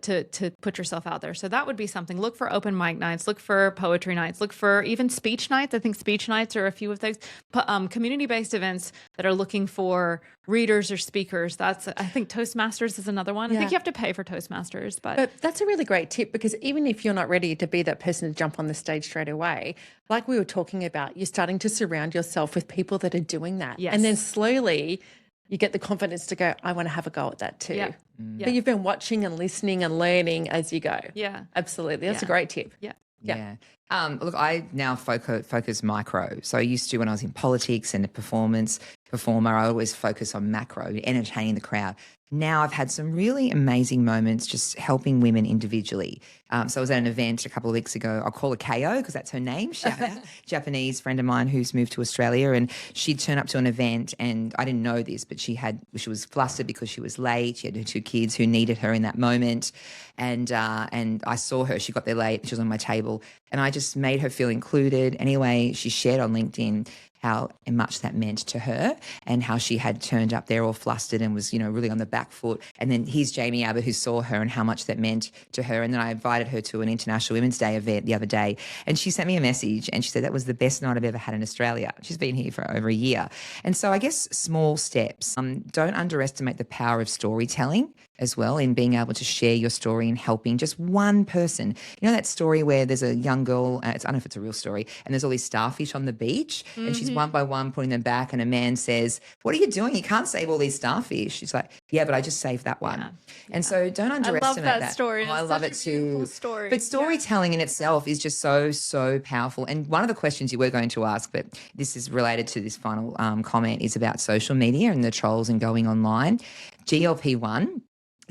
Speaker 3: put yourself out there. So that would be something. Look for open mic nights, look for poetry nights, look for even speech nights. I think speech nights are a few of those community-based events that are looking for readers or speakers. I think Toastmasters is another one. I think you have to pay for Toastmasters, but
Speaker 1: that's a really great tip, because even if you're not ready to be that person to jump on the stage straight away, like we were talking about, you're starting to surround yourself with people that are doing that.
Speaker 3: Yes.
Speaker 1: And then slowly you get the confidence to go, I want to have a go at that too.
Speaker 3: Yeah.
Speaker 1: But you've been watching and listening and learning as you go.
Speaker 3: Yeah.
Speaker 1: Absolutely. That's a great tip.
Speaker 2: Yeah. Look, I now focus micro. So I used to, when I was in politics and a performer, I always focus on macro, entertaining the crowd. Now I've had some really amazing moments just helping women individually. So I was at an event a couple of weeks ago. I'll call her KO because that's her name. Shout out. Japanese friend of mine who's moved to Australia, and she'd turn up to an event, and I didn't know this, but she was flustered because she was late. She had her 2 kids who needed her in that moment. And I saw her. She got there late. She was on my table, and I just made her feel included. Anyway, she shared on LinkedIn how much that meant to her and how she had turned up there all flustered and was, really on the back foot. And then here's Jaimie Abbott, who saw her and how much that meant to her. And then I invited her to an International Women's Day event the other day, and she sent me a message and she said that was the best night I've ever had in Australia. She's been here for over a year. And so I guess small steps. Don't underestimate the power of storytelling as well, in being able to share your story and helping just one person. You know that story where there's a young girl, I don't know if it's a real story, and there's all these starfish on the beach, and she's one by one putting them back, and a man says, what are you doing? You can't save all these starfish. She's like, yeah, but I just saved that one. And so don't underestimate
Speaker 3: I love that story.
Speaker 2: I love it too.
Speaker 3: Story.
Speaker 2: But storytelling in itself is just so, so powerful. And one of the questions you were going to ask, but this is related to this final comment, is about social media and the trolls and going online. GLP-1.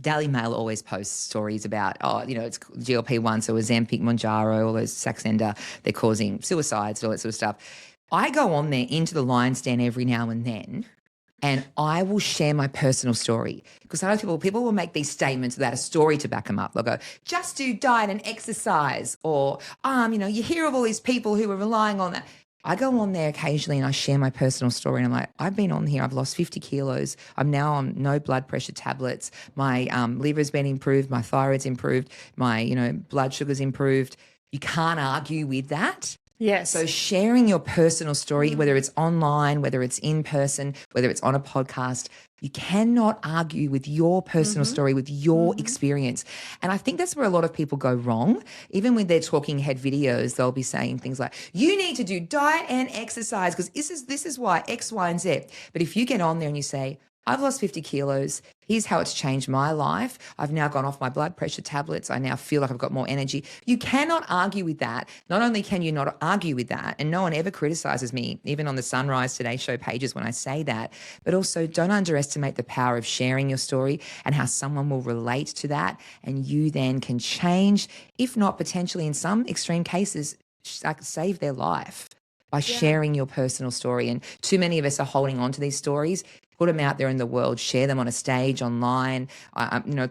Speaker 2: Daily Mail always posts stories about, it's GLP-1, so Ozempic, Mounjaro, all those Saxenda, they're causing suicides, all that sort of stuff. I go on there into the lion's den every now and then, and I will share my personal story, because I know people will make these statements without a story to back them up. They'll go, just do diet and exercise, or, you hear of all these people who are relying on that. I go on there occasionally and I share my personal story, and I'm like, I've been on here, I've lost 50 kilos. I'm now on no blood pressure tablets. My liver's been improved. My thyroid's improved. My, blood sugar's improved. You can't argue with that.
Speaker 1: Yes.
Speaker 2: So sharing your personal story, whether it's online, whether it's in person, whether it's on a podcast, you cannot argue with your personal story, with your experience. And I think that's where a lot of people go wrong. Even when they're talking head videos, they'll be saying things like, you need to do diet and exercise because this is why X, Y, and Z. But if you get on there and you say, I've lost 50 kilos. Here's how it's changed my life. I've now gone off my blood pressure tablets. I now feel like I've got more energy. You cannot argue with that. Not only can you not argue with that, and no one ever criticizes me, even on the Sunrise Today Show pages when I say that, but also don't underestimate the power of sharing your story and how someone will relate to that, and you then can change, if not potentially in some extreme cases, save their life by sharing your personal story. And too many of us are holding on to these stories. Put them out there in the world, share them on a stage, online,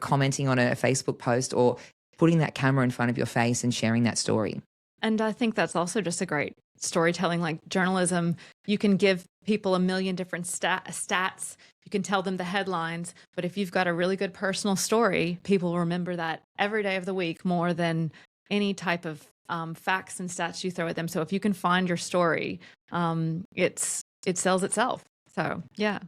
Speaker 2: commenting on a Facebook post, or putting that camera in front of your face and sharing that story.
Speaker 3: And I think that's also just a great storytelling, like journalism. You can give people a million different stats. You can tell them the headlines, but if you've got a really good personal story, people remember that every day of the week more than any type of facts and stats you throw at them. So if you can find your story, it sells itself. So yeah.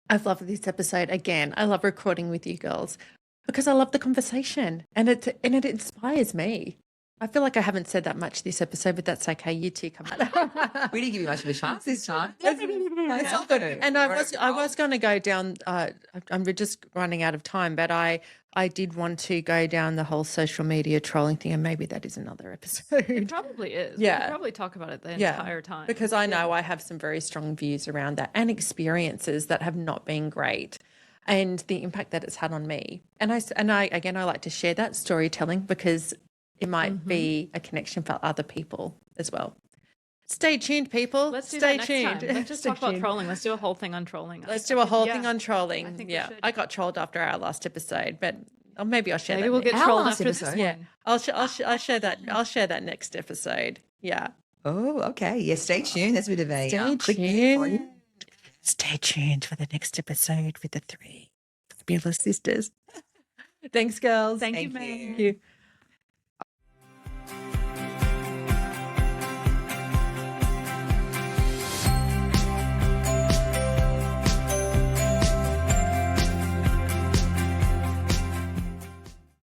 Speaker 1: I've loved this episode. Again, I love recording with you girls because I love the conversation and it inspires me. I feel like I haven't said that much this episode, but that's okay. You two come on.
Speaker 2: We didn't give you much of a chance this time.
Speaker 1: It's all good. And I was going to go down. I'm just running out of time, but I did want to go down the whole social media trolling thing, and maybe that is another episode.
Speaker 3: It probably is.
Speaker 1: Yeah.
Speaker 3: We could probably talk about it the entire time.
Speaker 1: Because I know I have some very strong views around that and experiences that have not been great, and the impact that it's had on me. And I like to share that storytelling because it might be a connection for other people as well. Stay tuned, people.
Speaker 3: Let's do
Speaker 1: Stay
Speaker 3: that next
Speaker 1: tuned.
Speaker 3: time. Let's just talk about trolling. Let's do a whole thing on trolling.
Speaker 1: Let's do a whole thing on
Speaker 3: I
Speaker 1: trolling.
Speaker 3: think we
Speaker 1: Yeah,
Speaker 3: should.
Speaker 1: I got trolled after our last episode, but maybe I'll share
Speaker 3: Maybe
Speaker 1: that.
Speaker 3: we'll get
Speaker 1: next.
Speaker 2: Our
Speaker 3: trolled
Speaker 2: last
Speaker 3: after this
Speaker 2: episode.
Speaker 3: one.
Speaker 1: Yeah, I'll share that. I'll share that next episode. Yeah.
Speaker 2: Oh, okay. Yeah, stay tuned. That's a bit of a
Speaker 1: Stay
Speaker 2: quick hit for you.
Speaker 1: tuned. Stay tuned for the next episode with the 3 fabulous sisters. Thanks, girls.
Speaker 3: Thank you,
Speaker 2: Thank
Speaker 3: Mel.
Speaker 2: you.
Speaker 1: Thank you.